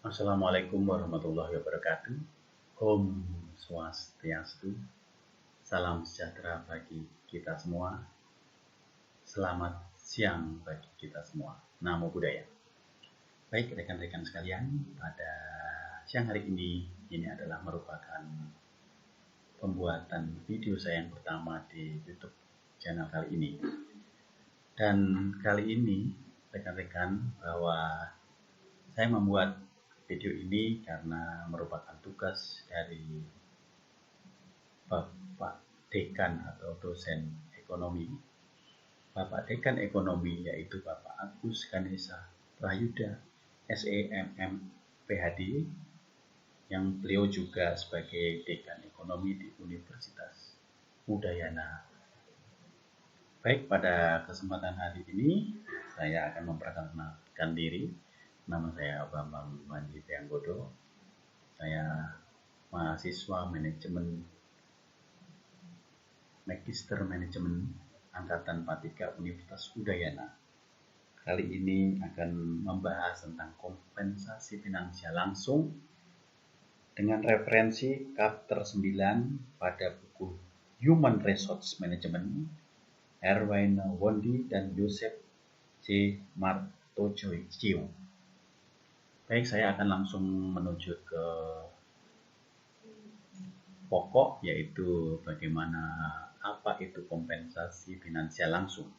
Assalamualaikum warahmatullahi wabarakatuh. Om Swastiastu. Salam sejahtera bagi kita semua. Selamat siang bagi kita semua. Namo Buddhaya. Baik rekan-rekan sekalian, pada siang hari ini adalah merupakan pembuatan video saya yang pertama di YouTube channel kali ini. Dan kali ini rekan-rekan bahwa saya membuat video ini karena merupakan tugas dari Bapak Dekan atau dosen ekonomi. Bapak Dekan ekonomi yaitu Bapak Agus Ganesha Prayuda, SEMM PhD, yang beliau juga sebagai Dekan ekonomi di Universitas Udayana. Baik, pada kesempatan hari ini saya akan memperkenalkan diri. Nama saya Bambang Panji Trianggodo. Saya mahasiswa manajemen Magister Manajemen Angkatan 43 Universitas Udayana. Kali ini akan membahas tentang kompensasi finansial langsung dengan referensi chapter 9 pada buku Human Resource Management Erwin Wondi dan Joseph C. Martochoiu. Baik, saya akan langsung menuju ke pokok, yaitu bagaimana apa itu kompensasi finansial langsung.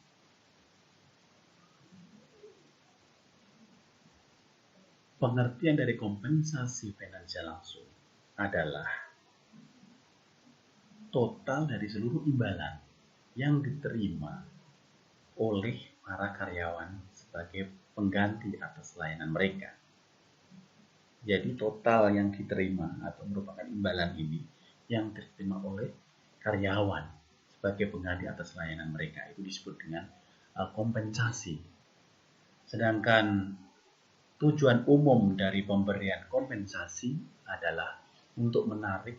Pengertian dari kompensasi finansial langsung adalah total dari seluruh imbalan yang diterima oleh para karyawan sebagai pengganti atas layanan mereka. Jadi total yang diterima atau merupakan imbalan ini yang diterima oleh karyawan sebagai pengganti atas layanan mereka itu disebut dengan kompensasi. Sedangkan tujuan umum dari pemberian kompensasi adalah untuk menarik,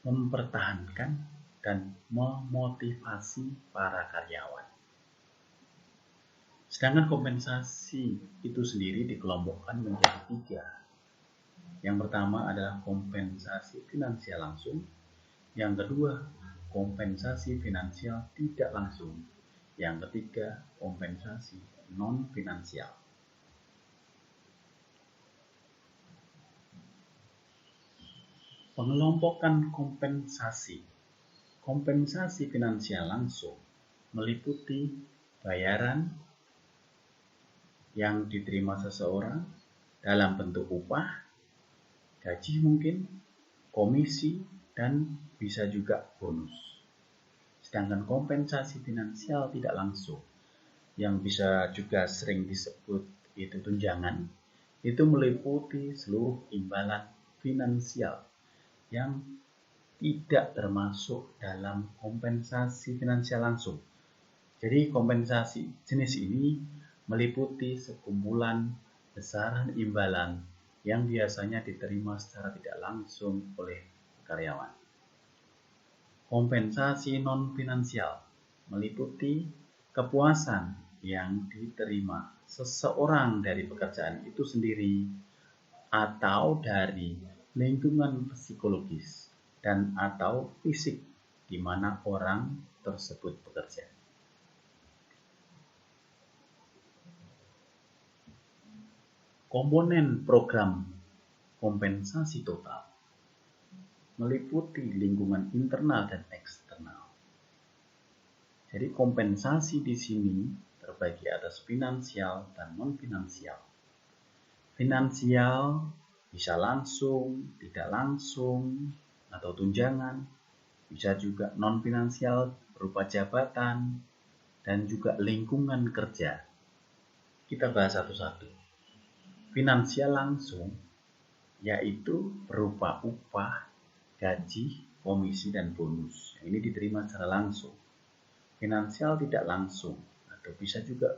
mempertahankan, dan memotivasi para karyawan. Sedangkan kompensasi itu sendiri dikelompokkan menjadi 3. Yang pertama adalah kompensasi finansial langsung. Yang kedua, kompensasi finansial tidak langsung. Yang ketiga, kompensasi non-finansial. Pengelompokan kompensasi. Kompensasi finansial langsung meliputi bayaran yang diterima seseorang dalam bentuk upah, gaji mungkin, komisi, dan bisa juga bonus. Sedangkan kompensasi finansial tidak langsung, yang bisa juga sering disebut itu tunjangan, itu meliputi seluruh imbalan finansial yang tidak termasuk dalam kompensasi finansial langsung. Jadi kompensasi jenis ini meliputi sekumpulan besaran imbalan yang biasanya diterima secara tidak langsung oleh karyawan. Kompensasi non-finansial meliputi kepuasan yang diterima seseorang dari pekerjaan itu sendiri atau dari lingkungan psikologis dan atau fisik di mana orang tersebut bekerja. Komponen program kompensasi total meliputi lingkungan internal dan eksternal. Jadi kompensasi di sini terbagi atas finansial dan non-finansial. Finansial bisa langsung, tidak langsung, atau tunjangan. Bisa juga non-finansial berupa jabatan dan juga lingkungan kerja. Kita bahas satu-satu. Finansial langsung yaitu berupa upah, gaji, komisi, dan bonus. Ini diterima secara langsung. Finansial tidak langsung atau bisa juga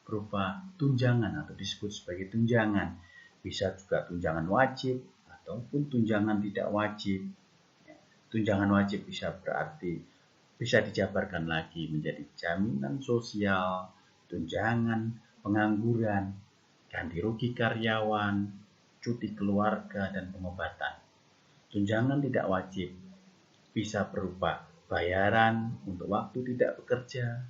berupa tunjangan atau disebut sebagai tunjangan. Bisa juga tunjangan wajib ataupun tunjangan tidak wajib. Tunjangan wajib bisa berarti bisa dijabarkan lagi menjadi jaminan sosial, tunjangan pengangguran, ganti rugi karyawan, cuti keluarga, dan pengobatan. Tunjangan tidak wajib bisa berupa bayaran untuk waktu tidak bekerja,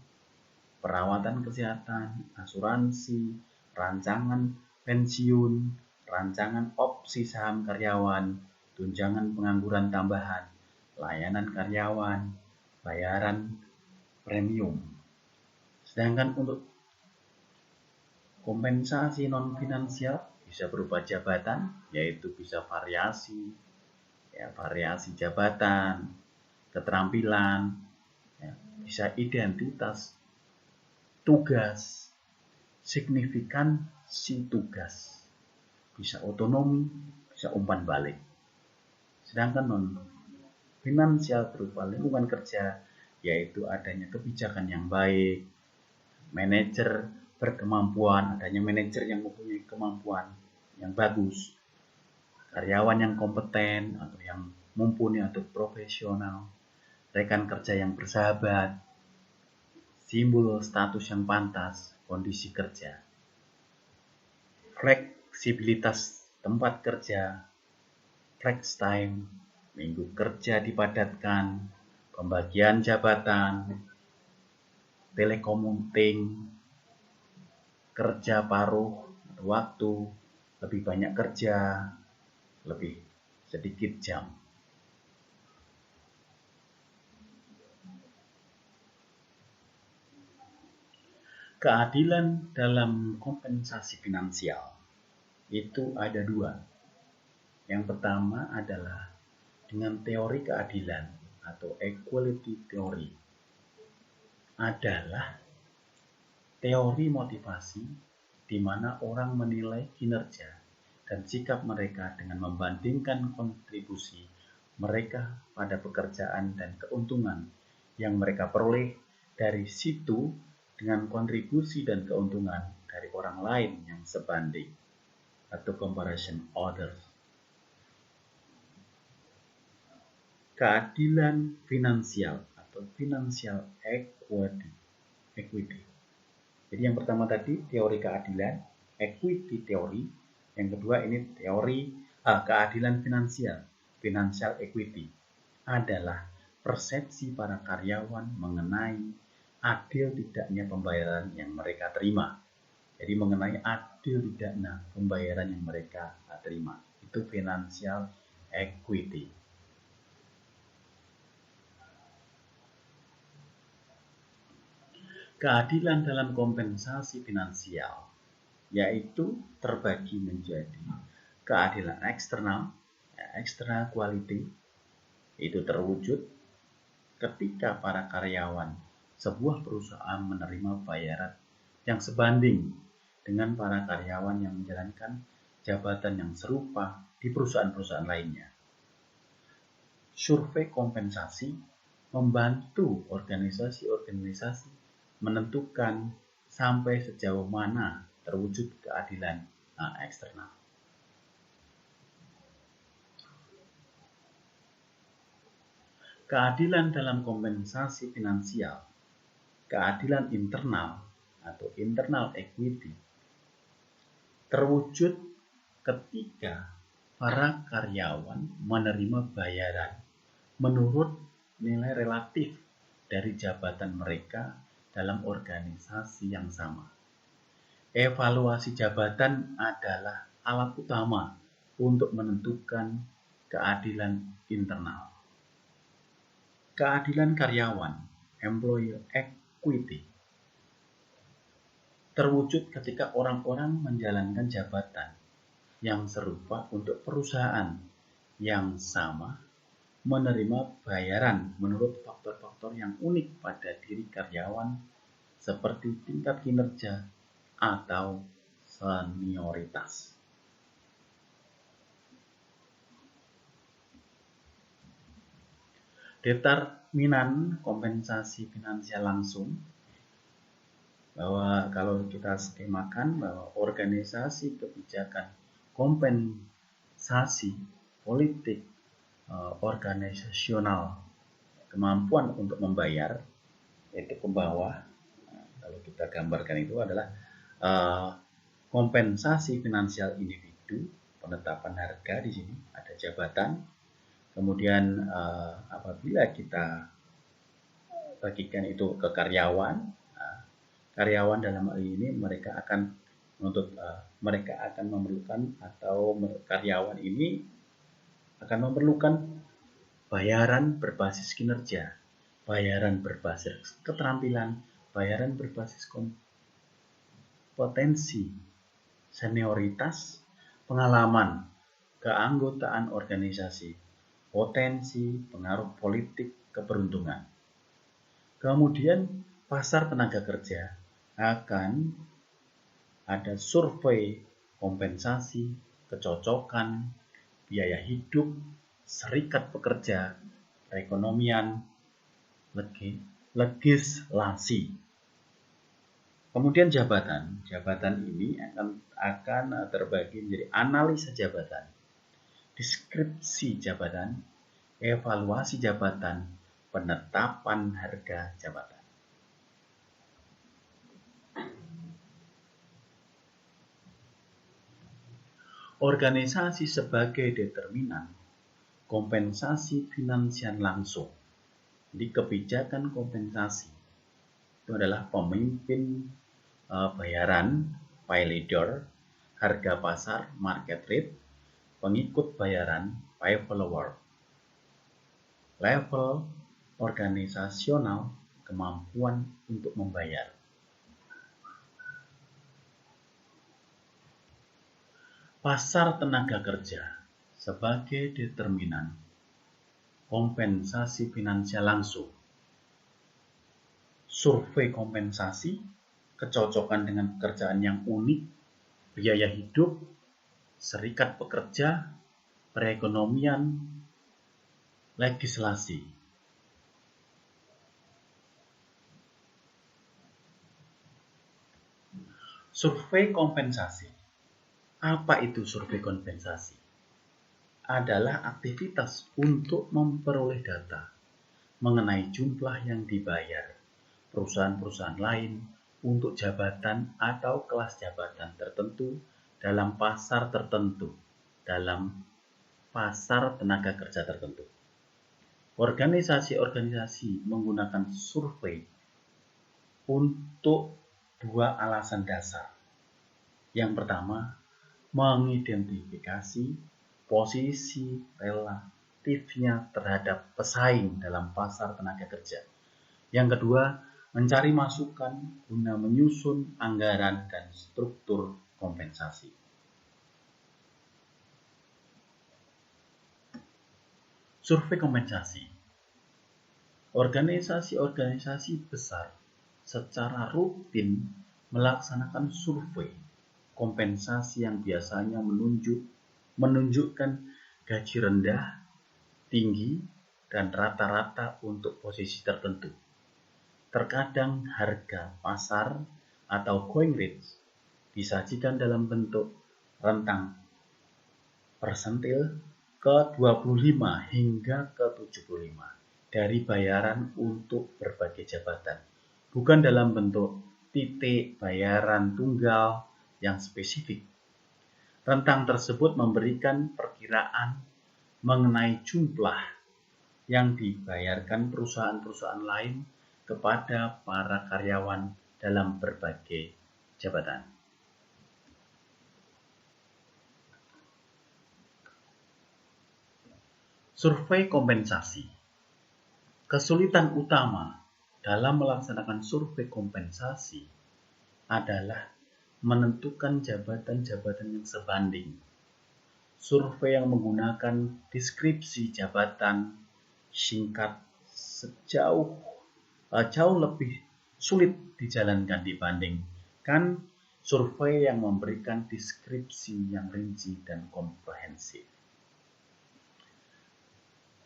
perawatan kesehatan, asuransi, rancangan pensiun, rancangan opsi saham karyawan, tunjangan pengangguran tambahan, layanan karyawan, bayaran premium. Sedangkan untuk kompensasi non-finansial bisa berupa jabatan, yaitu bisa variasi jabatan, keterampilan, bisa identitas, tugas, signifikansi tugas, bisa otonomi, bisa umpan balik. Sedangkan non-finansial berupa lingkungan kerja, yaitu adanya kebijakan yang baik, manajer berkemampuan, adanya manajer yang mempunyai kemampuan yang bagus, karyawan yang kompeten atau yang mumpuni atau profesional, rekan kerja yang bersahabat, simbol status yang pantas, kondisi kerja, fleksibilitas tempat kerja, flex time, minggu kerja dipadatkan, pembagian jabatan, telekomuting, kerja paruh waktu, lebih banyak kerja, lebih sedikit jam. Keadilan dalam kompensasi finansial itu ada dua. Yang pertama adalah dengan teori keadilan atau equality theory. Adalah teori motivasi di mana orang menilai kinerja dan sikap mereka dengan membandingkan kontribusi mereka pada pekerjaan dan keuntungan yang mereka peroleh dari situ dengan kontribusi dan keuntungan dari orang lain yang sebanding atau comparison others. Keadilan finansial atau financial equity. Jadi yang pertama tadi teori keadilan, equity teori. Yang kedua ini teori keadilan finansial, financial equity. Adalah persepsi para karyawan mengenai adil tidaknya pembayaran yang mereka terima. Jadi mengenai adil tidaknya pembayaran yang mereka terima. Itu financial equity. Keadilan dalam kompensasi finansial yaitu terbagi menjadi keadilan eksternal, external quality, itu terwujud ketika para karyawan sebuah perusahaan menerima bayaran yang sebanding dengan para karyawan yang menjalankan jabatan yang serupa di perusahaan-perusahaan lainnya. Survei kompensasi membantu organisasi-organisasi menentukan sampai sejauh mana terwujud keadilan eksternal. Keadilan dalam kompensasi finansial, keadilan internal atau internal equity, terwujud ketika para karyawan menerima bayaran menurut nilai relatif dari jabatan mereka dalam organisasi yang sama. Evaluasi jabatan adalah alat utama untuk menentukan keadilan internal. Keadilan karyawan, employer equity, terwujud ketika orang-orang menjalankan jabatan yang serupa untuk perusahaan yang sama, menerima bayaran menurut faktor-faktor yang unik pada diri karyawan seperti tingkat kinerja atau senioritas. Determinan kompensasi finansial langsung, bahwa kalau kita skemakan bahwa organisasi kebijakan kompensasi politik organisasional, kemampuan untuk membayar itu ke bawah. Kalau kita gambarkan itu adalah Kompensasi finansial individu, penetapan harga di sini ada jabatan. Kemudian apabila kita bagikan itu ke karyawan, karyawan dalam hal ini mereka akan memerlukan atau karyawan ini akan memerlukan bayaran berbasis kinerja, bayaran berbasis keterampilan, bayaran berbasis kompetensi, senioritas, pengalaman, keanggotaan organisasi, potensi, pengaruh politik, keberuntungan. Kemudian pasar tenaga kerja akan ada survei kompensasi, kecocokan, biaya hidup, serikat pekerja, perekonomian, legislasi. Kemudian jabatan ini akan terbagi menjadi analisa jabatan, deskripsi jabatan, evaluasi jabatan, penetapan harga jabatan. Organisasi sebagai determinan kompensasi finansial langsung. Di kebijakan kompensasi itu adalah pemimpin bayaran, pay leader, harga pasar, market rate, pengikut bayaran, pay follower, level organisasional, kemampuan untuk membayar. Pasar tenaga kerja sebagai determinan kompensasi finansial langsung. Survei kompensasi, kecocokan dengan pekerjaan yang unik, biaya hidup, serikat pekerja, perekonomian, legislasi. Survei kompensasi. Apa itu survei kompensasi? Adalah aktivitas untuk memperoleh data mengenai jumlah yang dibayar perusahaan-perusahaan lain untuk jabatan atau kelas jabatan tertentu dalam pasar tertentu, dalam pasar tenaga kerja tertentu. Organisasi-organisasi menggunakan survei untuk dua alasan dasar. Yang pertama, mengidentifikasi posisi relatifnya terhadap pesaing dalam pasar tenaga kerja. Yang kedua, mencari masukan guna menyusun anggaran dan struktur kompensasi. Survei kompensasi. Organisasi-organisasi besar secara rutin melaksanakan survei kompensasi yang biasanya menunjukkan gaji rendah, tinggi, dan rata-rata untuk posisi tertentu. Terkadang harga pasar atau going rate disajikan dalam bentuk rentang persentil ke 25 hingga ke 75 dari bayaran untuk berbagai jabatan, bukan dalam bentuk titik bayaran tunggal yang spesifik. Rentang tersebut memberikan perkiraan mengenai jumlah yang dibayarkan perusahaan-perusahaan lain kepada para karyawan dalam berbagai jabatan. Survei kompensasi. Kesulitan utama dalam melaksanakan survei kompensasi adalah menentukan jabatan-jabatan yang sebanding. Survei yang menggunakan deskripsi jabatan singkat jauh lebih sulit dijalankan dibandingkan survei yang memberikan deskripsi yang rinci dan komprehensif.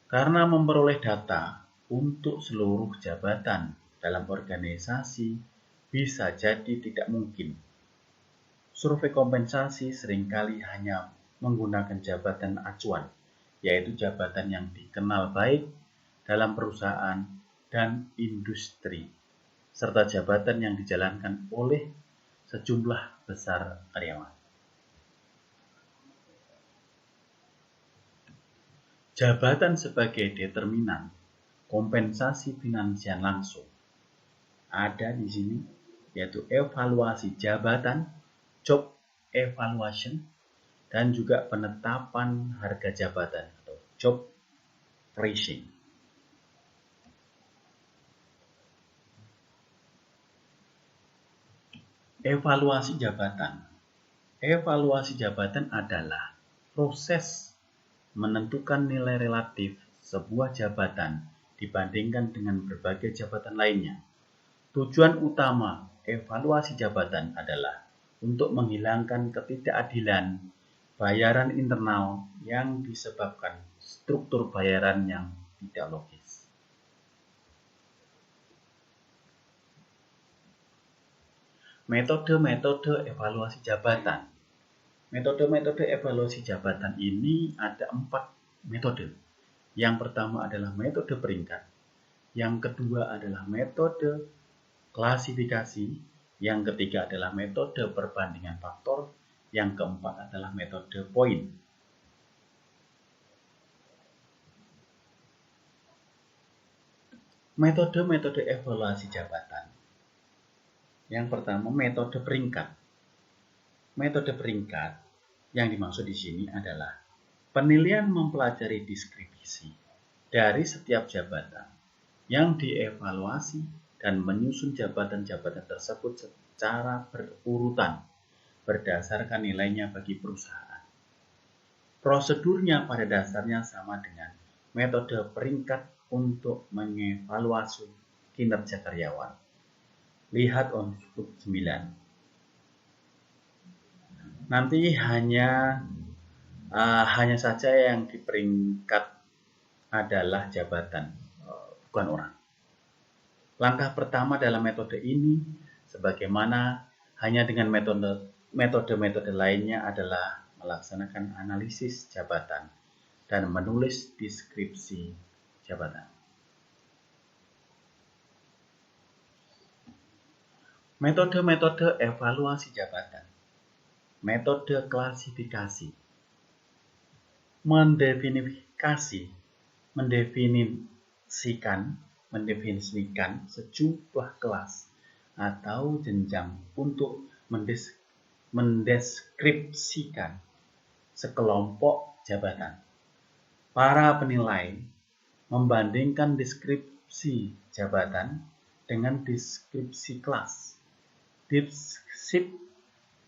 Karena memperoleh data untuk seluruh jabatan dalam organisasi bisa jadi tidak mungkin. Survei kompensasi seringkali hanya menggunakan jabatan acuan, yaitu jabatan yang dikenal baik dalam perusahaan dan industri, serta jabatan yang dijalankan oleh sejumlah besar karyawan. Jabatan sebagai determinan kompensasi finansial langsung ada di sini, yaitu evaluasi jabatan, job evaluation, dan juga penetapan harga jabatan atau job pricing. Evaluasi jabatan. Evaluasi jabatan adalah proses menentukan nilai relatif sebuah jabatan dibandingkan dengan berbagai jabatan lainnya. Tujuan utama evaluasi jabatan adalah untuk menghilangkan ketidakadilan bayaran internal yang disebabkan struktur bayaran yang tidak logis. Metode-metode evaluasi jabatan. Metode-metode evaluasi jabatan ini ada 4 metode. Yang pertama adalah metode peringkat. Yang kedua adalah metode klasifikasi. Yang ketiga adalah metode perbandingan faktor. Yang keempat adalah metode poin. Metode-metode evaluasi jabatan. Yang pertama, metode peringkat. Metode peringkat yang dimaksud di sini adalah penilaian mempelajari deskripsi dari setiap jabatan yang dievaluasi dan menyusun jabatan-jabatan tersebut secara berurutan berdasarkan nilainya bagi perusahaan. Prosedurnya pada dasarnya sama dengan metode peringkat untuk mengevaluasi kinerja karyawan. Lihat unsur 9. Nanti hanya saja yang diperingkat adalah jabatan, bukan orang. Langkah pertama dalam metode ini, sebagaimana hanya dengan metode-metode lainnya adalah melaksanakan analisis jabatan dan menulis deskripsi jabatan. Metode-metode evaluasi jabatan. Metode klasifikasi. Mendefinisikan sejumlah kelas atau jenjang untuk mendeskripsikan sekelompok jabatan. Para penilai membandingkan deskripsi jabatan dengan deskripsi kelas.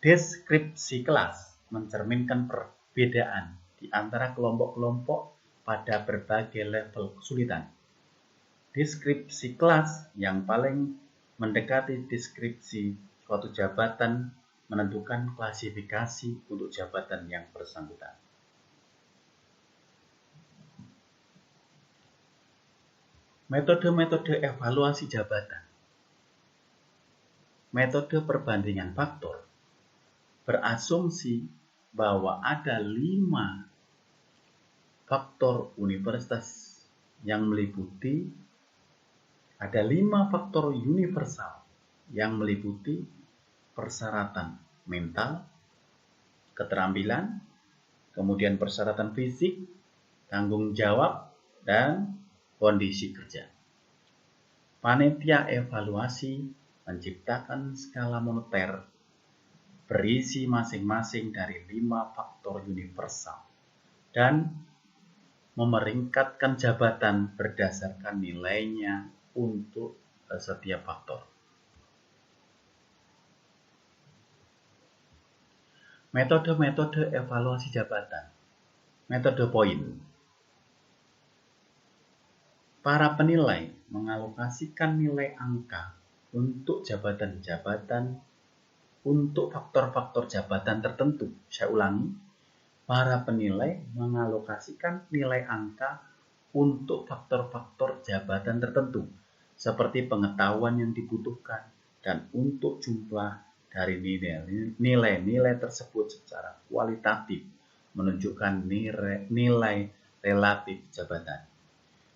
Deskripsi kelas mencerminkan perbedaan di antara kelompok-kelompok pada berbagai level kesulitan. Deskripsi kelas yang paling mendekati deskripsi suatu jabatan menentukan klasifikasi untuk jabatan yang bersangkutan. Metode-metode evaluasi jabatan. Metode perbandingan faktor berasumsi bahwa ada 5 faktor universal yang meliputi persyaratan mental, keterampilan, kemudian persyaratan fisik, tanggung jawab, dan kondisi kerja. Panitia evaluasi menciptakan skala moneter berisi masing-masing dari 5 faktor universal dan memeringkatkan jabatan berdasarkan nilainya untuk setiap faktor. Metode-metode evaluasi jabatan. Metode poin. Para penilai mengalokasikan nilai angka untuk jabatan-jabatan untuk faktor-faktor jabatan tertentu. Saya ulangi, para penilai mengalokasikan nilai angka untuk faktor-faktor jabatan tertentu, seperti pengetahuan yang dibutuhkan dan untuk jumlah dari nilai-nilai tersebut secara kualitatif menunjukkan nilai relatif jabatan.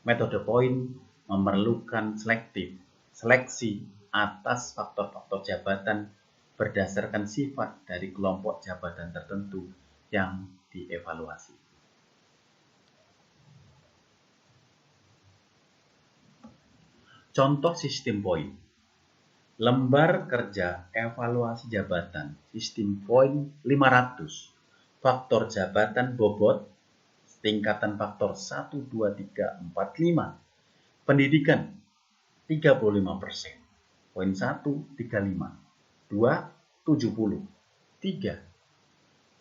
Metode poin memerlukan seleksi atas faktor-faktor jabatan berdasarkan sifat dari kelompok jabatan tertentu yang dievaluasi. Contoh sistem poin. Lembar kerja evaluasi jabatan sistem poin 500. Faktor jabatan bobot tingkatan faktor 1, 2, 3, 4, 5. Pendidikan 35%. Poin 1, 35. 2, 70. 3,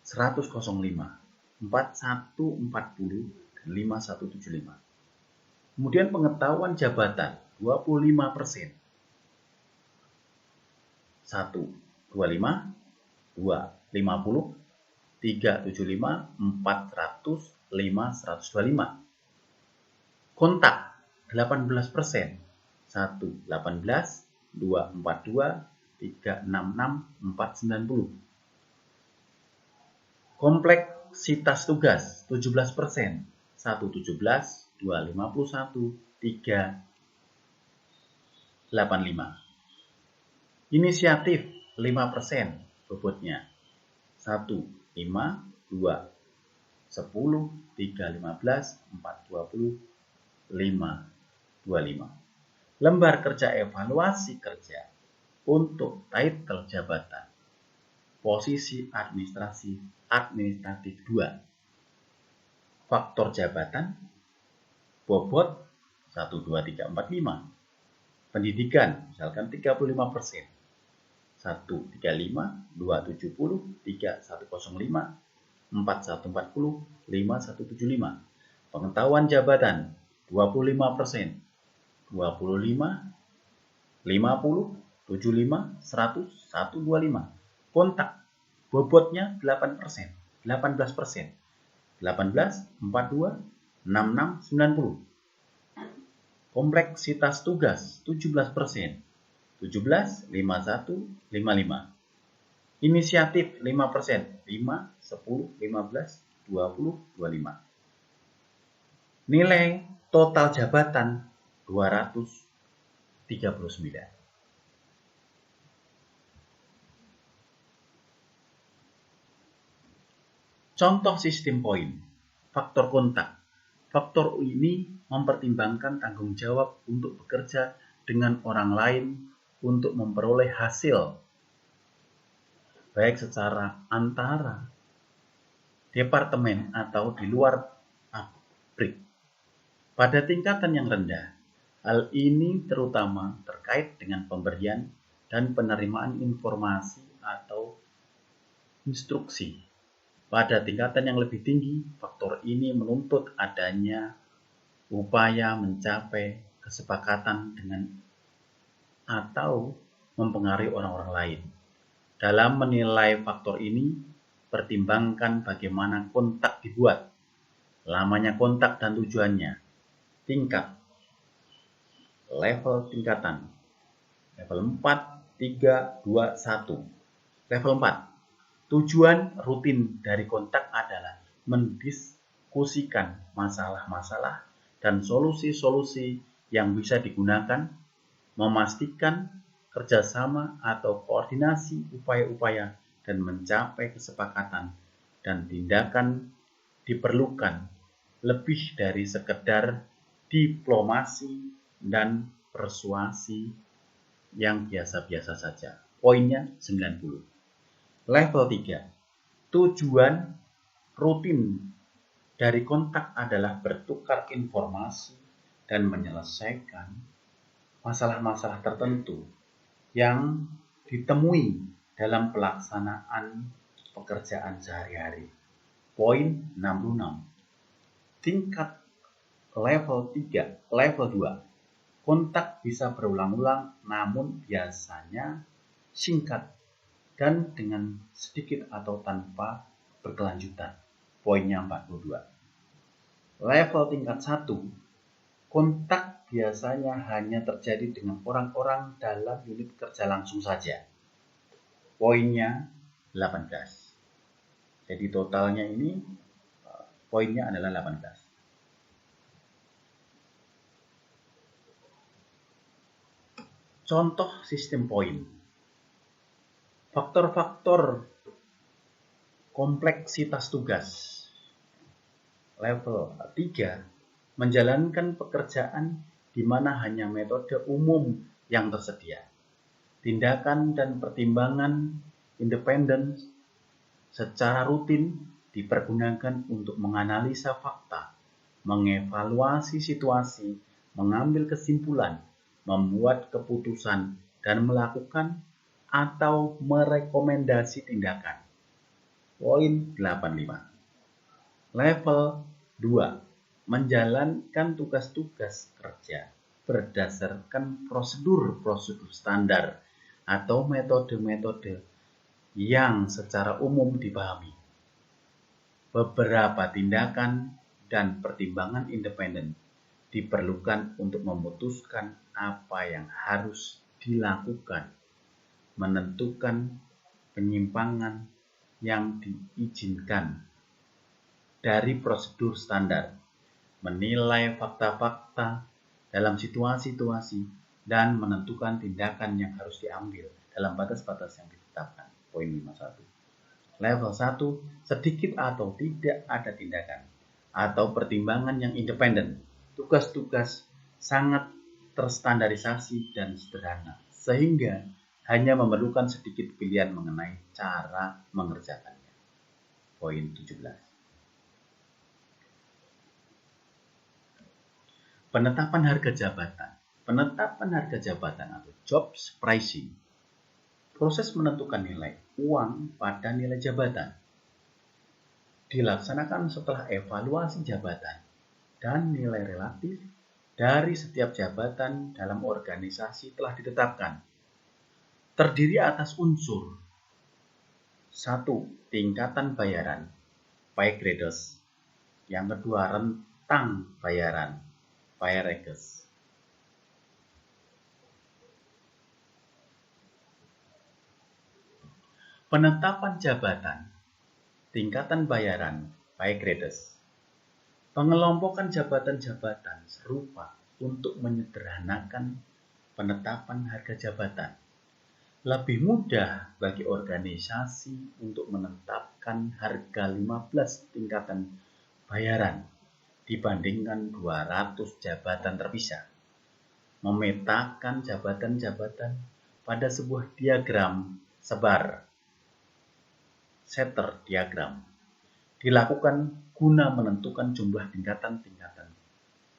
100,05. 4, 1, 40. Dan 5, 175. Kemudian pengetahuan jabatan 25%. 1, 25. 2, 50. 3, 75. 4, 100. 5, 125. Kontak 18%. 1, 18. 2, 42. 3, 66. 4, 90. Kompleksitas tugas 17%. 1, 17. 2, 51. 3, 85. Inisiatif 5% bobotnya. 1, 5. 2, 10. 3, 15. 4, 20. 5, 25. Lembar kerja evaluasi kerja untuk title jabatan posisi administratif 2. Faktor jabatan bobot 1, 2, 3, 4, 5. Pendidikan misalkan 35%. 1, 35. 2, 70. 3, 105. 4, 140. 5, 175. Pengetahuan jabatan 25%. 25, 50, 75, 100, 125. Kontak bobotnya 8%, 18%. 18, 42, 66, 90. Kompleksitas tugas 17%. 17, 51, 55. Inisiatif 5%. 5, 10, 15, 20, 25. Nilai total jabatan 239. Contoh sistem poin. Faktor kontak. Faktor ini mempertimbangkan tanggung jawab untuk bekerja dengan orang lain untuk memperoleh hasil, baik secara antara departemen atau di luar pabrik. Pada tingkatan yang rendah, hal ini terutama terkait dengan pemberian dan penerimaan informasi atau instruksi. Pada tingkatan yang lebih tinggi, faktor ini menuntut adanya upaya mencapai kesepakatan dengan atau mempengaruhi orang-orang lain. Dalam menilai faktor ini, pertimbangkan bagaimana kontak dibuat, lamanya kontak dan tujuannya, tingkat, level tingkatan, level 4, 3, 2, 1. Level 4, tujuan rutin dari kontak adalah mendiskusikan masalah-masalah dan solusi-solusi yang bisa digunakan, memastikan kerjasama atau koordinasi upaya-upaya dan mencapai kesepakatan dan tindakan diperlukan lebih dari sekedar diplomasi dan persuasi yang biasa-biasa saja. Poinnya 90. Level 3. Tujuan rutin dari kontak adalah bertukar informasi dan menyelesaikan masalah-masalah tertentu yang ditemui dalam pelaksanaan pekerjaan sehari-hari. Poin 66. Tingkat level 3, level 2. Kontak bisa berulang-ulang namun biasanya singkat dan dengan sedikit atau tanpa berkelanjutan. Poinnya 42. Level tingkat 1. Kontak biasanya hanya terjadi dengan orang-orang dalam unit kerja langsung saja. Poinnya 18. Jadi totalnya ini poinnya adalah 18. Contoh sistem poin. Faktor-faktor kompleksitas tugas. Level 3, menjalankan pekerjaan di mana hanya metode umum yang tersedia. Tindakan dan pertimbangan independen secara rutin dipergunakan untuk menganalisa fakta, mengevaluasi situasi, mengambil kesimpulan, membuat keputusan, dan melakukan atau merekomendasi tindakan. Poin 85. Level 2. Menjalankan tugas-tugas kerja berdasarkan prosedur-prosedur standar atau metode-metode yang secara umum dipahami. Beberapa tindakan dan pertimbangan independen diperlukan untuk memutuskan apa yang harus dilakukan, menentukan penyimpangan yang diizinkan dari prosedur standar, menilai fakta-fakta dalam situasi-situasi, dan menentukan tindakan yang harus diambil dalam batas-batas yang ditetapkan. Poin 51. Level 1, sedikit atau tidak ada tindakan atau pertimbangan yang independen. Tugas-tugas sangat terstandarisasi dan sederhana, sehingga hanya memerlukan sedikit pilihan mengenai cara mengerjakannya. Poin 17. Penetapan harga jabatan. Penetapan harga jabatan atau jobs pricing. Proses menentukan nilai uang pada nilai jabatan dilaksanakan setelah evaluasi jabatan dan nilai relatif dari setiap jabatan dalam organisasi telah ditetapkan. Terdiri atas unsur 1. Tingkatan bayaran, pay grades. Yang kedua, rentang bayaran, pay ranges. Penetapan jabatan, tingkatan bayaran, pay grades. Pengelompokan jabatan-jabatan serupa untuk menyederhanakan penetapan harga jabatan. Lebih mudah bagi organisasi untuk menetapkan harga 15 tingkatan bayaran dibandingkan 200 jabatan terpisah. Memetakan jabatan-jabatan pada sebuah diagram sebar, Setter diagram, dilakukan guna menentukan jumlah tingkatan-tingkatan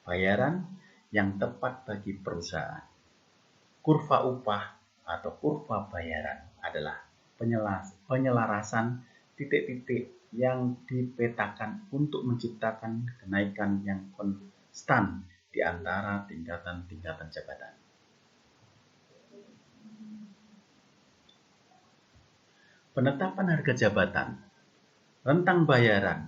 bayaran yang tepat bagi perusahaan. Kurva upah atau kurva bayaran adalah penyelarasan titik-titik yang dipetakan untuk menciptakan kenaikan yang konstan di antara tingkatan-tingkatan jabatan. Penetapan harga jabatan. Rentang bayaran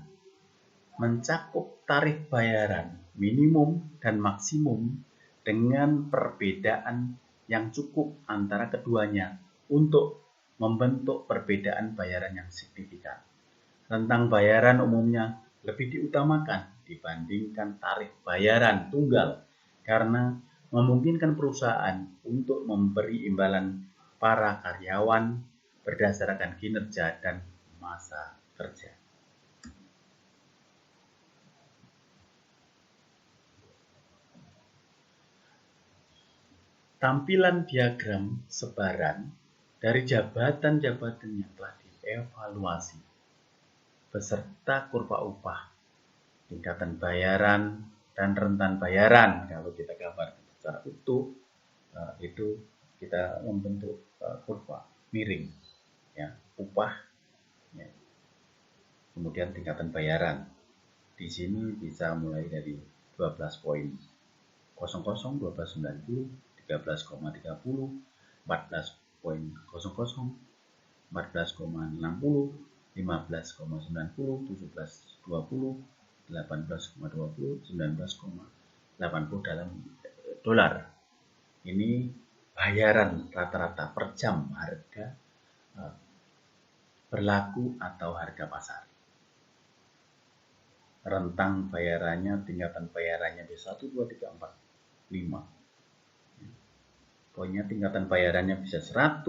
mencakup tarif bayaran minimum dan maksimum dengan perbedaan yang cukup antara keduanya untuk membentuk perbedaan bayaran yang signifikan. Rentang bayaran umumnya lebih diutamakan dibandingkan tarif bayaran tunggal karena memungkinkan perusahaan untuk memberi imbalan para karyawan berdasarkan kinerja dan masa kerja. Tampilan diagram sebaran dari jabatan-jabatan yang telah dievaluasi beserta kurva upah, tingkatan bayaran, dan rentan bayaran. Kalau kita gambarkan secara utuh, itu kita membentuk kurva miring, ya, upah, ya. Kemudian tingkatan bayaran. Di sini bisa mulai dari 12 poin 00, 1290, 13,30, 14,00, 14,60, 15,90, 17,20, 18,20, 19,80 dalam dolar. Ini bayaran rata-rata per jam harga berlaku atau harga pasar. Rentang bayarannya, tingkatan bayarannya di 1, 2, 3, 4, 5. Poinnya tingkatan bayarannya bisa 100,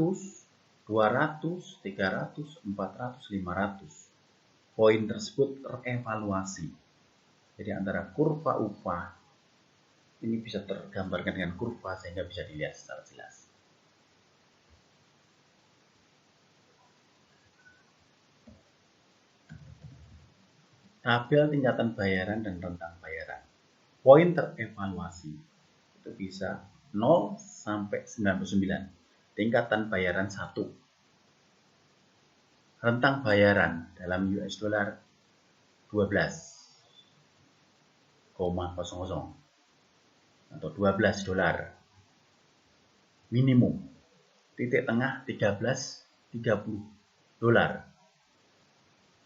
200, 300, 400, 500. Poin tersebut terevaluasi. Jadi antara kurva upah ini bisa tergambarkan dengan kurva sehingga bisa dilihat secara jelas. Tabel tingkatan bayaran dan rentang bayaran. Poin terevaluasi itu bisa 0 sampai 99. Tingkatan bayaran 1. Rentang bayaran dalam US dollar 12,00 atau 12 dolar. Minimum. Titik tengah 13,30 dolar.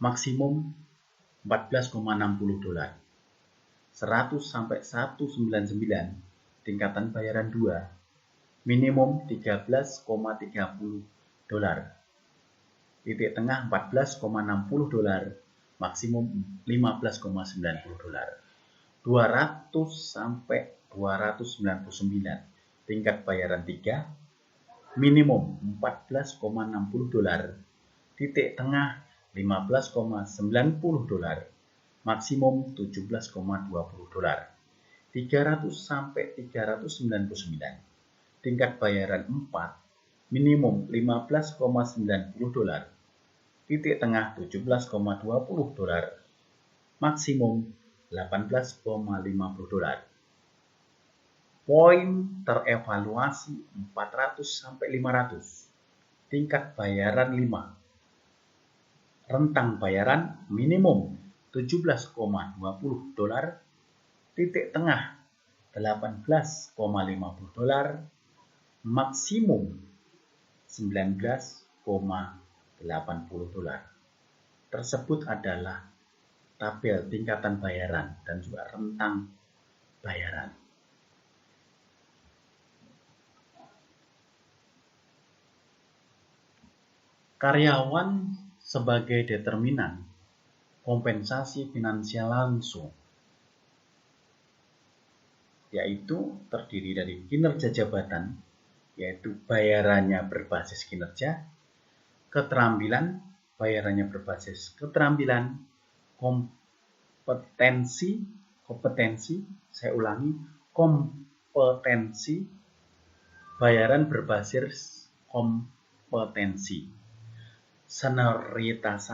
Maksimum 14,60 dolar. 100 sampai 199 tingkatan bayaran 2, minimum 13,30 dolar. Titik tengah 14,60 dolar, maksimum 15,90 dolar. 200 sampai 299 tingkat bayaran 3, minimum 14,60 dolar. Titik tengah 15,90 dolar, maksimum 17,20 dolar. 300 sampai 399. Tingkat bayaran 4, minimum 15,90 dolar. Titik tengah 17,20 dolar, maksimum 18,50 dolar. Poin terevaluasi 400 sampai 500. Tingkat bayaran 5. Rentang bayaran minimum 17,20 dolar, titik tengah 18,50 dolar, maksimum 19,80 dolar. Tersebut adalah tabel tingkatan bayaran dan juga rentang bayaran. Karyawan sebagai determinan kompensasi finansial langsung, yaitu terdiri dari kinerja jabatan, yaitu bayarannya berbasis kinerja, keterampilan, bayarannya berbasis keterampilan, kompetensi, bayaran berbasis kompetensi. Senioritas,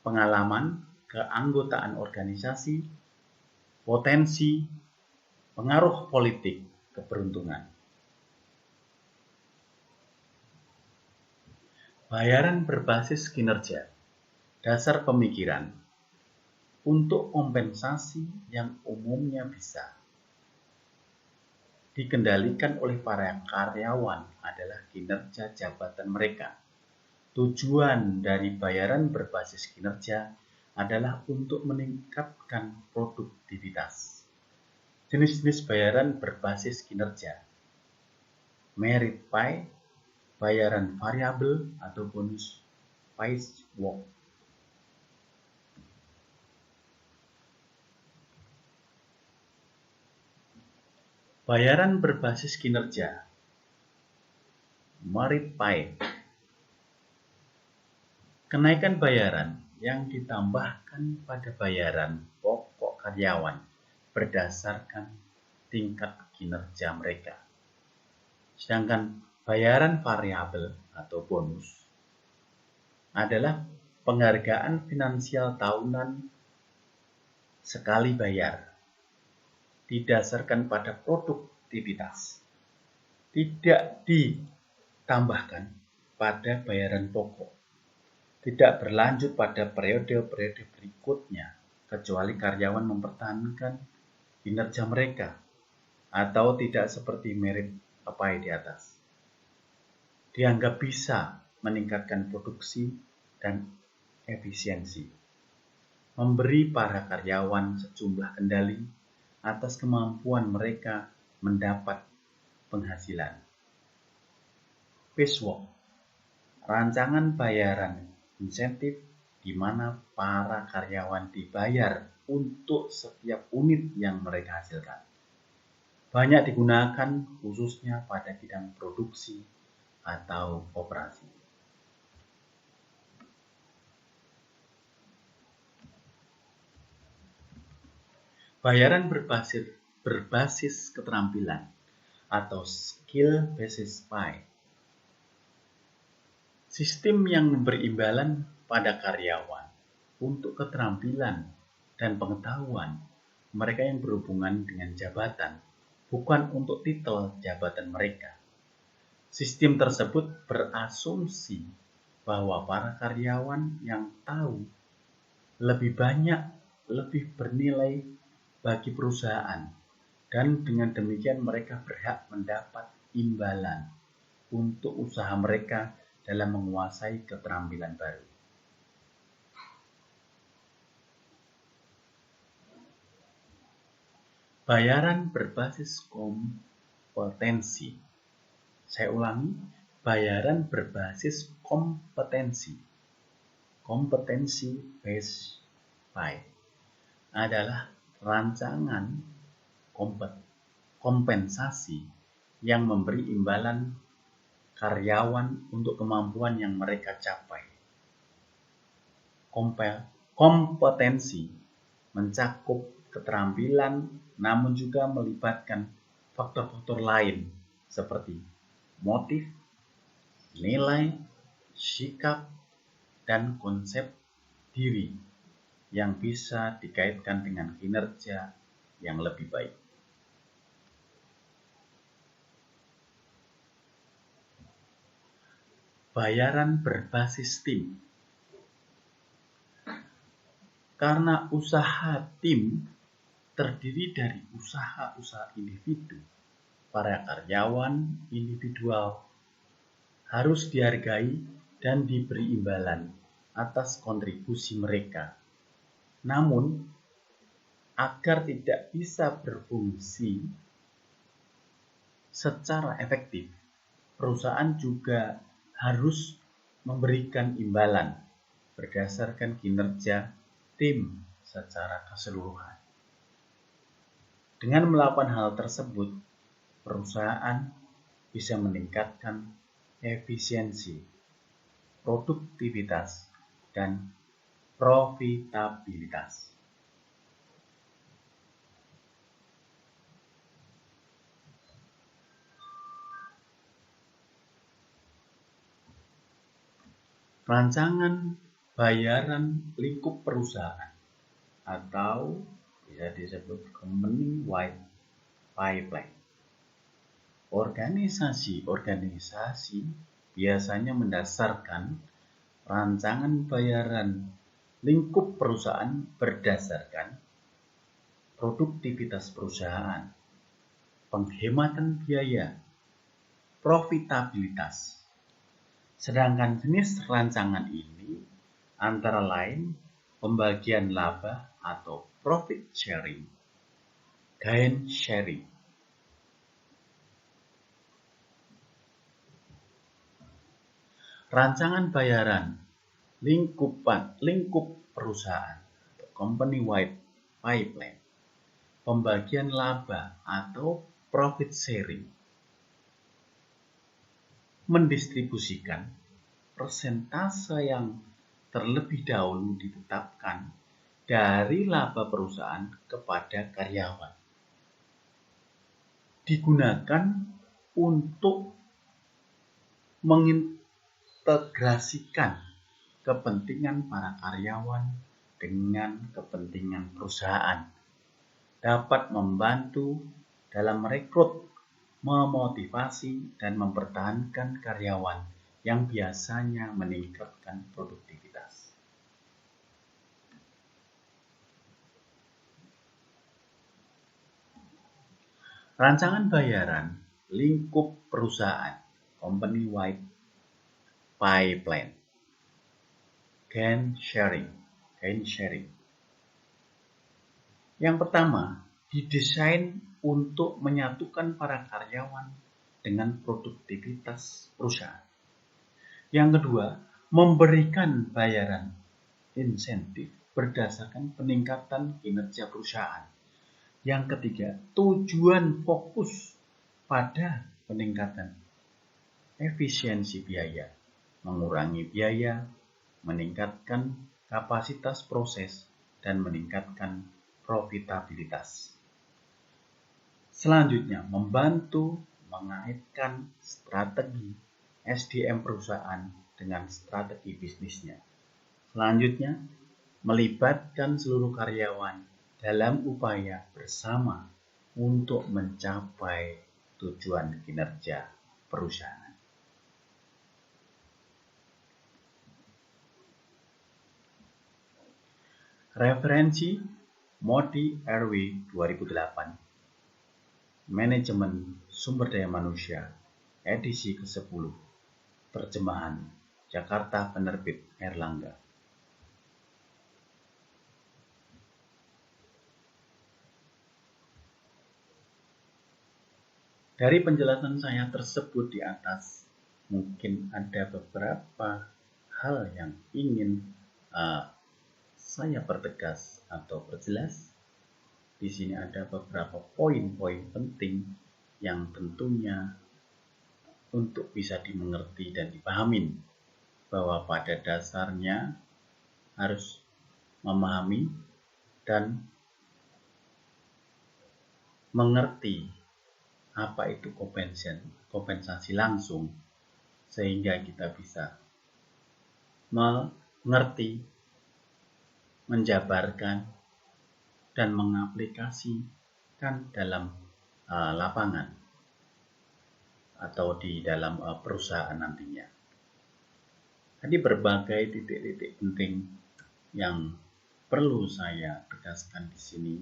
pengalaman, keanggotaan organisasi, potensi, pengaruh politik, keberuntungan. Bayaran berbasis kinerja, dasar pemikiran untuk kompensasi yang umumnya bisa dikendalikan oleh para karyawan adalah kinerja jabatan mereka. Tujuan dari bayaran berbasis kinerja adalah untuk meningkatkan produktivitas. Jenis-jenis bayaran berbasis kinerja: merit pay, bayaran variabel atau bonus pays work. Bayaran berbasis kinerja, merit pay. Kenaikan bayaran yang ditambahkan pada bayaran pokok karyawan berdasarkan tingkat kinerja mereka. Sedangkan bayaran variabel atau bonus adalah penghargaan finansial tahunan sekali bayar, didasarkan pada produktivitas, tidak ditambahkan pada bayaran pokok, tidak berlanjut pada periode-periode berikutnya kecuali karyawan mempertahankan kinerja mereka atau tidak seperti merit pay di atas. Dianggap bisa meningkatkan produksi dan efisiensi, memberi para karyawan sejumlah kendali atas kemampuan mereka mendapat penghasilan. Piecework, rancangan bayaran insentif di mana para karyawan dibayar untuk setiap unit yang mereka hasilkan. Banyak digunakan khususnya pada bidang produksi atau operasi. Bayaran berbasis keterampilan atau skill basis pay. Sistem yang memberi imbalan pada karyawan untuk keterampilan dan pengetahuan mereka yang berhubungan dengan jabatan, bukan untuk titel jabatan mereka. Sistem tersebut berasumsi bahwa para karyawan yang tahu lebih banyak, lebih bernilai bagi perusahaan, dan dengan demikian mereka berhak mendapat imbalan untuk usaha mereka dalam menguasai keterampilan baru. Bayaran berbasis kompetensi. Saya ulangi, bayaran berbasis kompetensi. Kompetensi based pay adalah rancangan kompensasi yang memberi imbalan karyawan untuk kemampuan yang mereka capai. Kompetensi mencakup keterampilan, namun juga melibatkan faktor-faktor lain seperti motif, nilai, sikap, dan konsep diri yang bisa dikaitkan dengan kinerja yang lebih baik. Bayaran berbasis tim. Karena usaha tim terdiri dari usaha-usaha individu, para karyawan individual harus dihargai dan diberi imbalan atas kontribusi mereka. Namun, agar tidak bisa berfungsi secara efektif, perusahaan juga harus memberikan imbalan berdasarkan kinerja tim secara keseluruhan. Dengan melakukan hal tersebut, perusahaan bisa meningkatkan efisiensi, produktivitas, dan profitabilitas. Rancangan bayaran lingkup perusahaan atau bisa disebut company-wide pipeline. Organisasi-organisasi biasanya mendasarkan rancangan bayaran lingkup perusahaan berdasarkan produktivitas perusahaan, penghematan biaya, profitabilitas. Sedangkan jenis rancangan ini antara lain pembagian laba atau profit sharing, gain sharing. Rancangan bayaran lingkup perusahaan, company-wide pipeline, pembagian laba atau profit sharing, mendistribusikan persentase yang terlebih dahulu ditetapkan dari laba perusahaan kepada karyawan. Digunakan untuk mengintegrasikan kepentingan para karyawan dengan kepentingan perusahaan, dapat membantu dalam merekrut, memotivasi, dan mempertahankan karyawan yang biasanya meningkatkan produktivitas. Rancangan bayaran lingkup perusahaan, company-wide pipeline, gain sharing. Yang pertama, didesain untuk menyatukan para karyawan dengan produktivitas perusahaan. Yang kedua, memberikan bayaran insentif berdasarkan peningkatan kinerja perusahaan. Yang ketiga, tujuan fokus pada peningkatan efisiensi biaya, mengurangi biaya, meningkatkan kapasitas proses, dan meningkatkan profitabilitas. Selanjutnya, membantu mengaitkan strategi SDM perusahaan dengan strategi bisnisnya. Selanjutnya, melibatkan seluruh karyawan dalam upaya bersama untuk mencapai tujuan kinerja perusahaan. Referensi Modi RW 2008, Manajemen Sumber Daya Manusia, edisi ke-10, terjemahan Jakarta Penerbit Erlangga. Dari penjelasan saya tersebut di atas, mungkin ada beberapa hal yang ingin saya pertegas atau perjelas. Di sini ada beberapa poin-poin penting yang tentunya untuk bisa dimengerti dan dipahamin, bahwa pada dasarnya harus memahami dan mengerti apa itu kompensasi langsung, sehingga kita bisa mengerti, menjabarkan, dan mengaplikasikan dalam lapangan atau di dalam perusahaan nantinya. Tadi berbagai titik-titik penting yang perlu saya tegaskan di sini.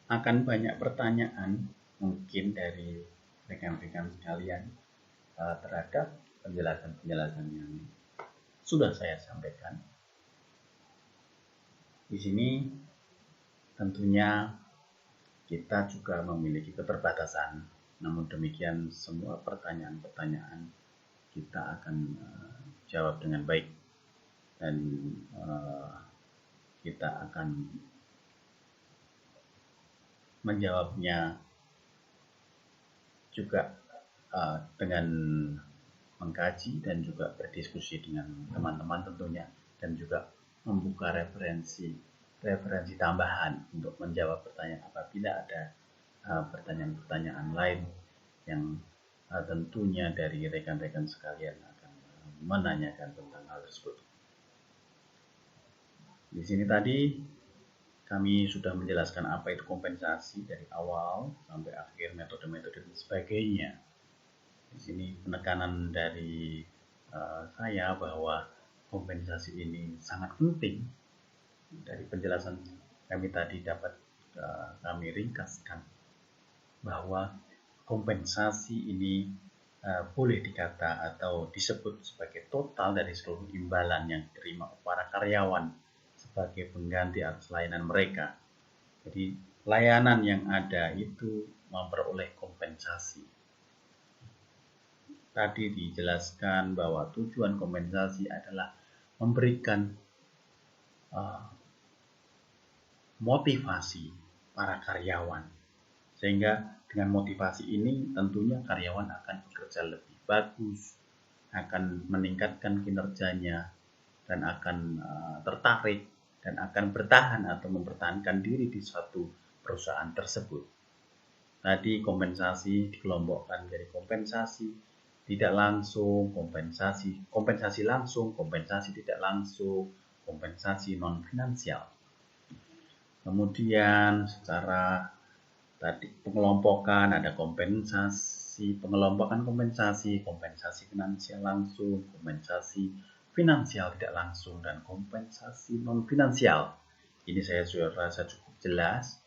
Akan banyak pertanyaan mungkin dari rekan-rekan sekalian terhadap penjelasan-penjelasan yang sudah saya sampaikan. Di sini tentunya kita juga memiliki keterbatasan, namun demikian semua pertanyaan-pertanyaan kita akan jawab dengan baik, dan kita akan menjawabnya juga dengan mengkaji dan juga berdiskusi dengan teman-teman tentunya, dan juga membuka referensi tambahan untuk menjawab pertanyaan apabila ada pertanyaan-pertanyaan lain yang tentunya dari rekan-rekan sekalian akan menanyakan tentang hal tersebut. Di sini tadi kami sudah menjelaskan apa itu kompensasi dari awal sampai akhir, metode-metode dan sebagainya. Di sini penekanan dari saya bahwa kompensasi ini sangat penting. Dari penjelasan kami tadi dapat kami ringkaskan bahwa kompensasi ini boleh dikata atau disebut sebagai total dari seluruh imbalan yang diterima para karyawan sebagai pengganti atas layanan mereka. Jadi layanan yang ada itu memperoleh kompensasi. Tadi dijelaskan bahwa tujuan kompensasi adalah memberikan motivasi para karyawan, sehingga dengan motivasi ini tentunya karyawan akan bekerja lebih bagus, akan meningkatkan kinerjanya, dan akan tertarik dan akan bertahan atau mempertahankan diri di suatu perusahaan tersebut. Tadi kompensasi dikelompokkan jadi kompensasi tidak langsung, kompensasi langsung, kompensasi tidak langsung, kompensasi non finansial. Kemudian secara tadi pengelompokan ada pengelompokan kompensasi finansial langsung, kompensasi finansial tidak langsung, dan kompensasi non finansial. Ini saya sudah rasa cukup jelas.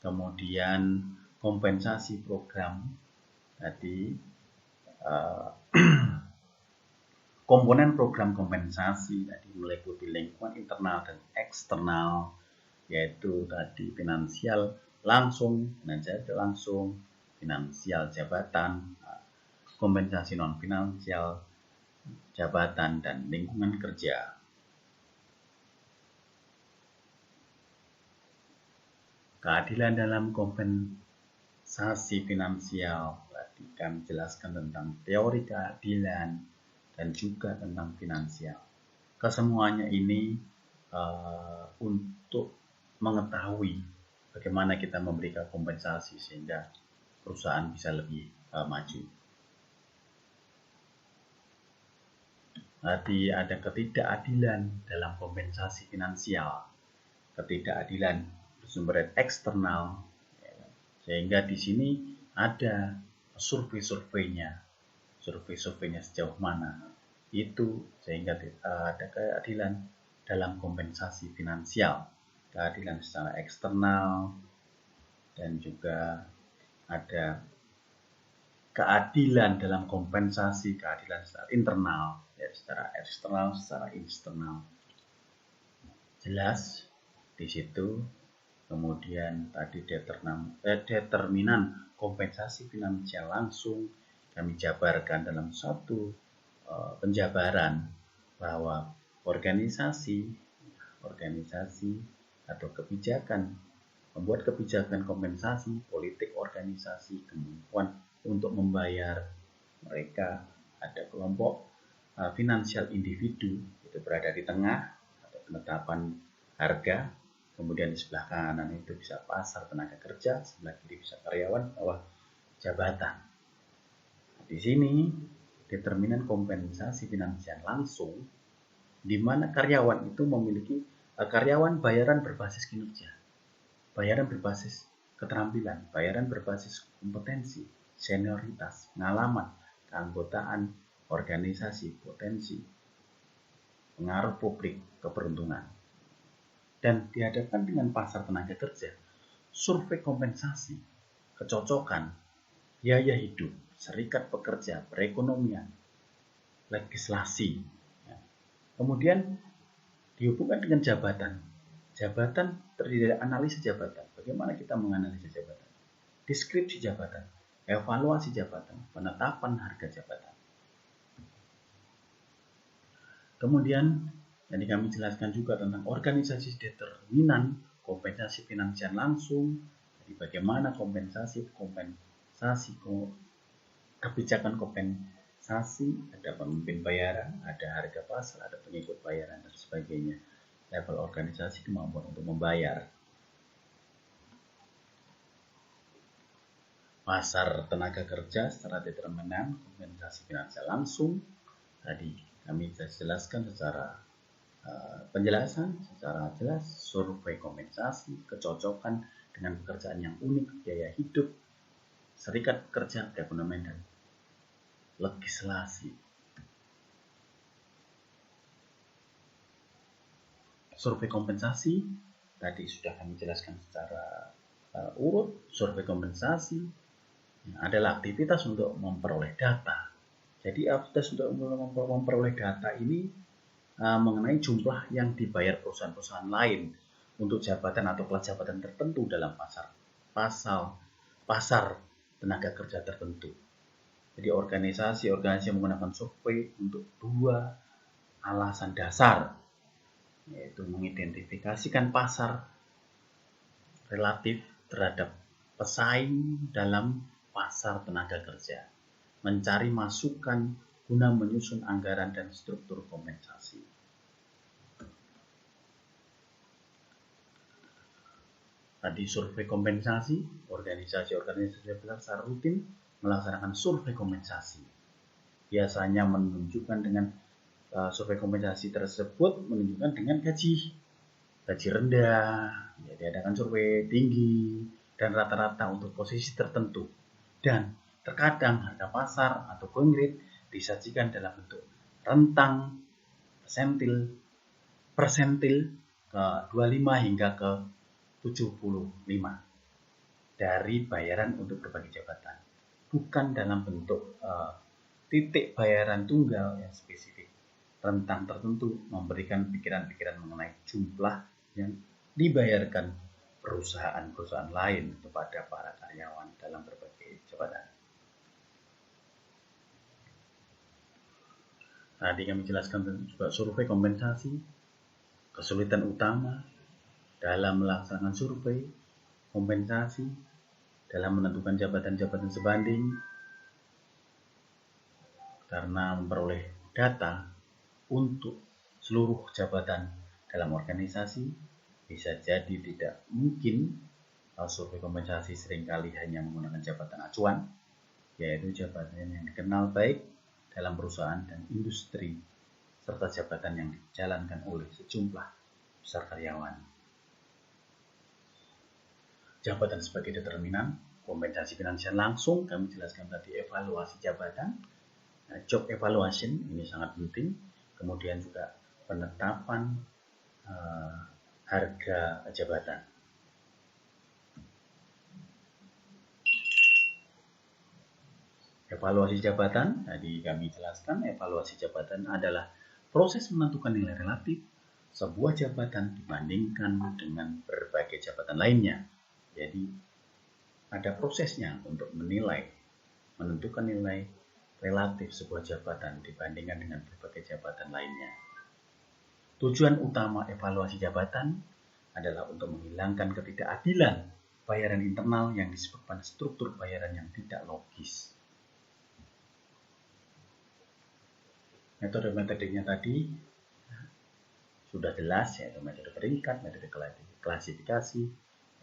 Kemudian kompensasi program tadi Komponen program kompensasi tadi meliputi lingkungan internal dan eksternal, yaitu tadi finansial langsung, finansial langsung, finansial jabatan, kompensasi non finansial jabatan, dan lingkungan kerja. Keadilan dalam kompensasi finansial, tadi kami jelaskan tentang teori keadilan dan juga tentang finansial. Kesemuanya ini untuk mengetahui bagaimana kita memberikan kompensasi sehingga perusahaan bisa lebih maju. Tadi ada ketidakadilan dalam kompensasi finansial, ketidakadilan bersumber eksternal, sehingga di sini ada survei-surveinya sejauh mana itu sehingga ada keadilan dalam kompensasi finansial, keadilan secara eksternal, dan juga ada keadilan dalam kompensasi, keadilan secara internal, ya, secara eksternal, secara internal. Jelas di situ. Kemudian tadi determinan kompensasi finansial langsung kami jabarkan dalam satu penjabaran bahwa organisasi atau kebijakan, membuat kebijakan kompensasi, politik organisasi, kemampuan untuk membayar mereka, ada kelompok finansial individu itu berada di tengah atau penetapan harga. Kemudian di sebelah kanan itu bisa pasar tenaga kerja, sebelah kiri bisa karyawan, bawah jabatan. Di sini determinan kompensasi finansial langsung, di mana karyawan itu memiliki karyawan bayaran berbasis kinerja, bayaran berbasis keterampilan, bayaran berbasis kompetensi, senioritas, pengalaman, keanggotaan organisasi, potensi, pengaruh publik, keberuntungan. Dan dihadapkan dengan pasar tenaga kerja, survei kompensasi, kecocokan, biaya hidup, serikat pekerja, perekonomian, legislasi. Kemudian dihubungkan dengan jabatan. Jabatan terdiri dari analisis jabatan. Bagaimana kita menganalisis jabatan? Deskripsi jabatan, evaluasi jabatan, penetapan harga jabatan. Kemudian tadi kami jelaskan juga tentang organisasi determinan kompensasi finansial langsung. Jadi bagaimana kebijakan kompensasi, ada pemimpin bayaran, ada harga pasar, ada pengikut bayaran, dan sebagainya. Level organisasi, kemampuan untuk membayar. Pasar tenaga kerja secara determinan kompensasi finansial langsung. Tadi kami jelaskan secara penjelasan secara jelas, survei kompensasi, kecocokan dengan pekerjaan yang unik, biaya hidup, serikat pekerja, perekonomian, dan legislasi. Survei kompensasi tadi sudah kami jelaskan secara urut. Survei kompensasi adalah aktivitas untuk memperoleh data. Jadi aktivitas untuk memperoleh data ini mengenai jumlah yang dibayar perusahaan-perusahaan lain untuk jabatan atau kelas jabatan tertentu dalam pasar tenaga kerja tertentu. Jadi organisasi menggunakan survei untuk dua alasan dasar, yaitu mengidentifikasikan pasar relatif terhadap pesaing dalam pasar tenaga kerja, mencari masukan guna menyusun anggaran dan struktur kompensasi. Tadi survei kompensasi, organisasi besar secara rutin melaksanakan survei kompensasi. Biasanya menunjukkan dengan survei kompensasi tersebut menunjukkan dengan gaji rendah, ya, diadakan survei tinggi dan rata-rata untuk posisi tertentu. Dan terkadang harga pasar atau going rate disajikan dalam bentuk rentang persentil ke 25 hingga ke 75 dari bayaran untuk berbagai jabatan, bukan dalam bentuk titik bayaran tunggal yang spesifik. rentang tertentu memberikan pikiran-pikiran mengenai jumlah yang dibayarkan perusahaan-perusahaan lain kepada para karyawan dalam berbagai jabatan. Tadi kami jelaskan juga survei kompensasi, kesulitan utama dalam melaksanakan survei kompensasi, dalam menentukan jabatan-jabatan sebanding, karena memperoleh data untuk seluruh jabatan dalam organisasi bisa jadi tidak mungkin. Survei kompensasi seringkali hanya menggunakan jabatan acuan, yaitu jabatan yang dikenal baik dalam perusahaan dan industri, serta jabatan yang dijalankan oleh sejumlah besar karyawan. Jabatan sebagai determinan kompensasi finansial langsung, kami jelaskan tadi evaluasi jabatan, job evaluation ini sangat penting. Kemudian juga penetapan harga jabatan. Evaluasi jabatan, tadi kami jelaskan, evaluasi jabatan adalah proses menentukan nilai relatif sebuah jabatan dibandingkan dengan berbagai jabatan lainnya. Jadi ada prosesnya untuk menentukan nilai relatif sebuah jabatan dibandingkan dengan berbagai jabatan lainnya. Tujuan utama evaluasi jabatan adalah untuk menghilangkan ketidakadilan bayaran internal yang disebabkan struktur bayaran yang tidak logis. Metode-metodenya tadi sudah jelas, yaitu metode peringkat, metode klasifikasi,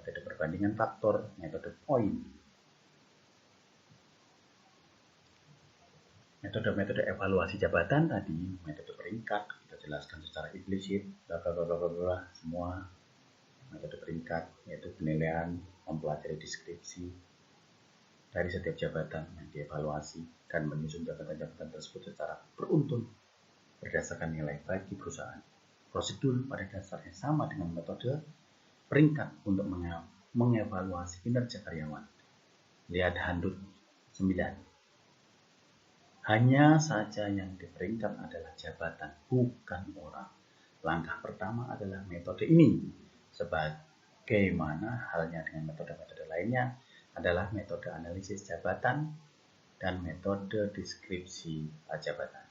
metode perbandingan faktor, metode poin. Metode-metode evaluasi jabatan tadi, metode peringkat, kita jelaskan secara implisit, semua metode peringkat, yaitu penilaian, mempelajari deskripsi dari setiap jabatan yang dievaluasi dan menyusun jabatan-jabatan tersebut secara beruntun berdasarkan nilai bagi perusahaan. Prosedur pada dasarnya sama dengan metode peringkat untuk mengevaluasi kinerja karyawan. Lihat handut 9. Hanya saja yang diperingkat adalah jabatan, bukan orang. Langkah pertama adalah metode ini. Sebagaimana halnya dengan metode-metode lainnya, adalah metode analisis jabatan dan metode deskripsi jabatan.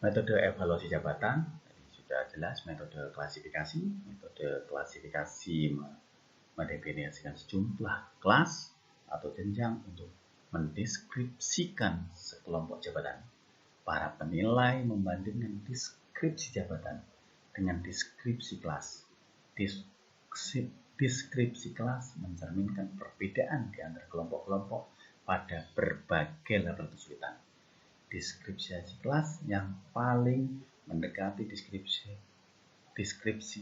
Metode evaluasi jabatan tadi sudah jelas. Metode klasifikasi mendefinisikan sejumlah kelas atau jenjang untuk mendeskripsikan sekelompok jabatan. Para penilai membandingkan deskripsi jabatan dengan deskripsi kelas. Deskripsi kelas mencerminkan perbedaan di antara kelompok-kelompok pada berbagai level kesulitan. Deskripsi kelas yang paling mendekati deskripsi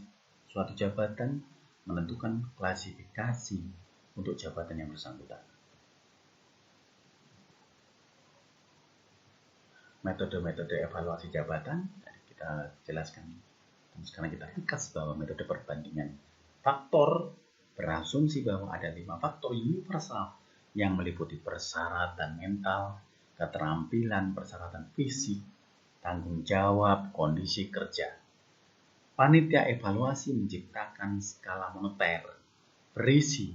suatu jabatan menentukan klasifikasi untuk jabatan yang bersangkutan. Metode-metode evaluasi jabatan tadi kita jelaskan, dan sekarang kita ringkas bahwa metode perbandingan faktor berasumsi bahwa ada 5 faktor universal yang meliputi persyaratan mental, keterampilan, persyaratan fisik, tanggung jawab, kondisi kerja. Panitia evaluasi menciptakan skala moneter berisi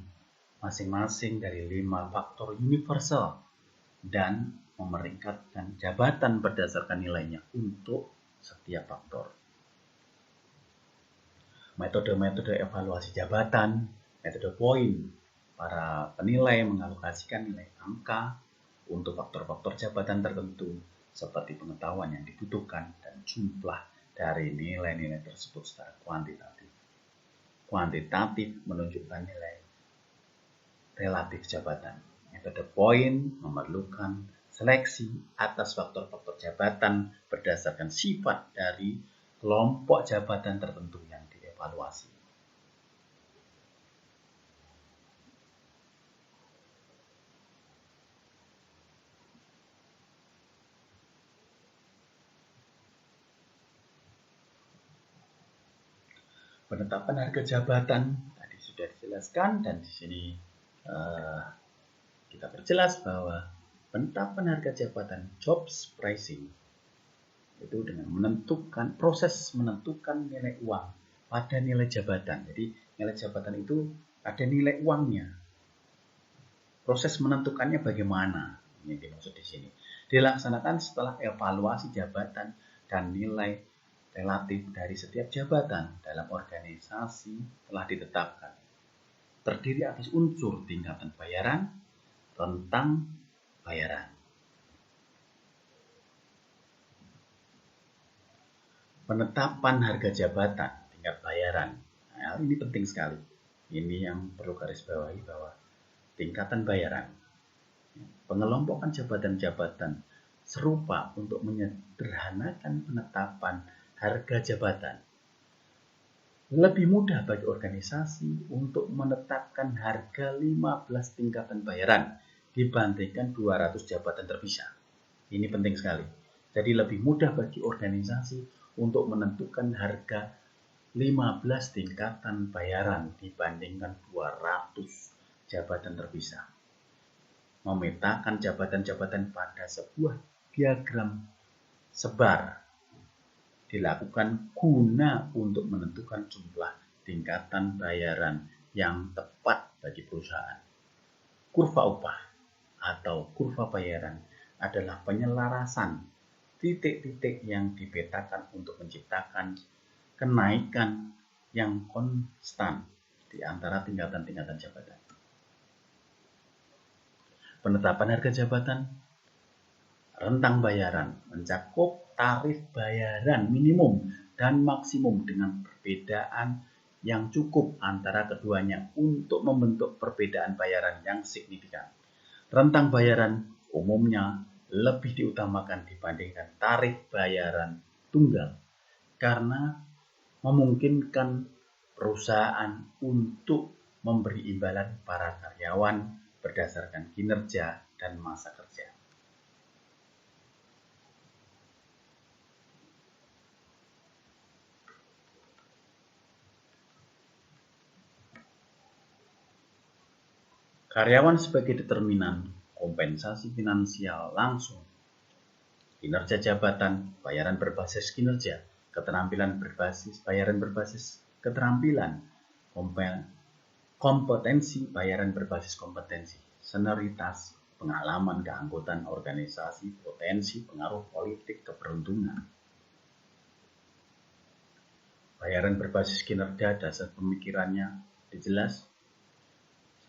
masing-masing dari 5 faktor universal dan memeringkatkan jabatan berdasarkan nilainya untuk setiap faktor. Metode-metode evaluasi jabatan, metode poin. Para penilai mengalokasikan nilai angka untuk faktor-faktor jabatan tertentu seperti pengetahuan yang dibutuhkan dan jumlah dari nilai-nilai tersebut secara kuantitatif. Kuantitatif menunjukkan nilai relatif jabatan. Metode poin memerlukan seleksi atas faktor-faktor jabatan berdasarkan sifat dari kelompok jabatan tertentu yang dievaluasi. Penetapan harga jabatan tadi sudah dijelaskan, dan di sini kita perjelas bahwa Penetapan harga jabatan, jobs pricing, itu dengan proses menentukan nilai uang pada nilai jabatan. Jadi nilai jabatan itu ada nilai uangnya. Proses menentukannya bagaimana? Ini dimaksud di sini. Dilaksanakan setelah evaluasi jabatan dan nilai relatif dari setiap jabatan dalam organisasi telah ditetapkan. Terdiri atas unsur tingkatan bayaran, rentang bayaran. Penetapan harga jabatan, tingkat bayaran. Nah, ini penting sekali. Ini yang perlu garis bawahi bahwa tingkatan bayaran, pengelompokan jabatan-jabatan serupa untuk menyederhanakan penetapan harga jabatan. Lebih mudah bagi organisasi untuk menetapkan harga 15 tingkatan bayaran dibandingkan 200 jabatan terpisah. Ini penting sekali. Jadi lebih mudah bagi organisasi untuk menentukan harga 15 tingkatan bayaran dibandingkan 200 jabatan terpisah. Memetakan jabatan-jabatan pada sebuah diagram sebar dilakukan guna untuk menentukan jumlah tingkatan bayaran yang tepat bagi perusahaan. Kurva upah atau kurva bayaran adalah penyelarasan titik-titik yang dipetakan untuk menciptakan kenaikan yang konstan di antara tingkatan-tingkatan jabatan. Penetapan harga jabatan, rentang bayaran mencakup tarif bayaran minimum dan maksimum dengan perbedaan yang cukup antara keduanya untuk membentuk perbedaan bayaran yang signifikan. Rentang bayaran umumnya lebih diutamakan dibandingkan tarif bayaran tunggal karena memungkinkan perusahaan untuk memberi imbalan para karyawan berdasarkan kinerja dan masa kerja. Karyawan sebagai determinan kompensasi finansial langsung, kinerja jabatan, bayaran berbasis kinerja, keterampilan berbasis bayaran berbasis keterampilan, kompetensi bayaran berbasis kompetensi, senioritas, pengalaman keanggotaan organisasi, potensi pengaruh politik, keberuntungan. Bayaran berbasis kinerja, dasar pemikirannya dijelas.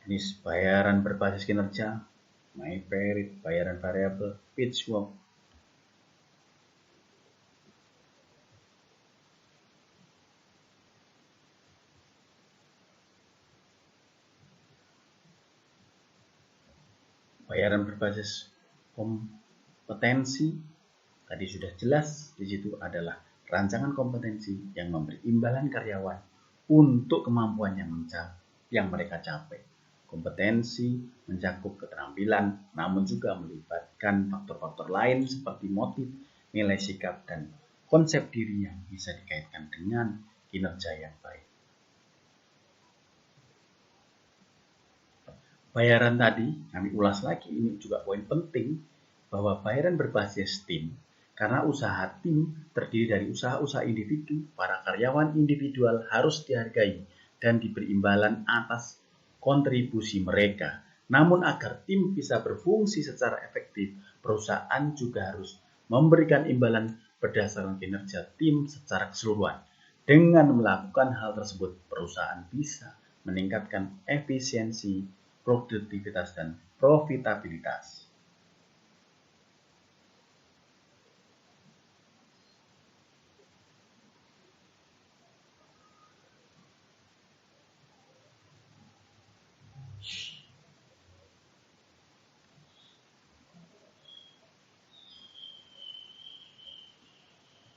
Jenis bayaran berbasis kinerja, merit, bayaran variabel, pitchwork. Bayaran berbasis kompetensi tadi sudah jelas, di situ adalah rancangan kompetensi yang memberi imbalan karyawan untuk kemampuan yang mereka capai. Kompetensi mencakup keterampilan, namun juga melibatkan faktor-faktor lain seperti motif, nilai sikap, dan konsep diri yang bisa dikaitkan dengan kinerja yang baik. Bayaran tadi, kami ulas lagi, ini juga poin penting bahwa bayaran berbasis tim, karena usaha tim terdiri dari usaha-usaha individu, para karyawan individual harus dihargai dan diberi imbalan atas kontribusi mereka. Namun agar tim bisa berfungsi secara efektif, perusahaan juga harus memberikan imbalan berdasarkan kinerja tim secara keseluruhan. Dengan melakukan hal tersebut, perusahaan bisa meningkatkan efisiensi, produktivitas, dan profitabilitas.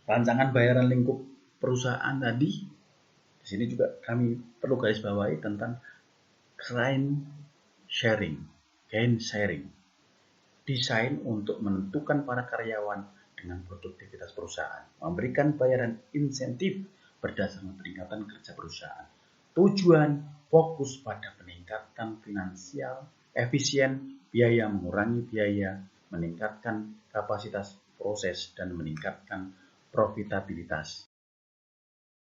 Rancangan bayaran lingkup perusahaan tadi, di sini juga kami perlu garis bawahi tentang gain sharing, desain untuk menentukan para karyawan dengan produktivitas perusahaan, memberikan bayaran insentif berdasarkan peningkatan kerja perusahaan. Tujuan fokus pada peningkatan finansial, efisien, biaya mengurangi biaya, meningkatkan kapasitas proses, dan meningkatkan profitabilitas.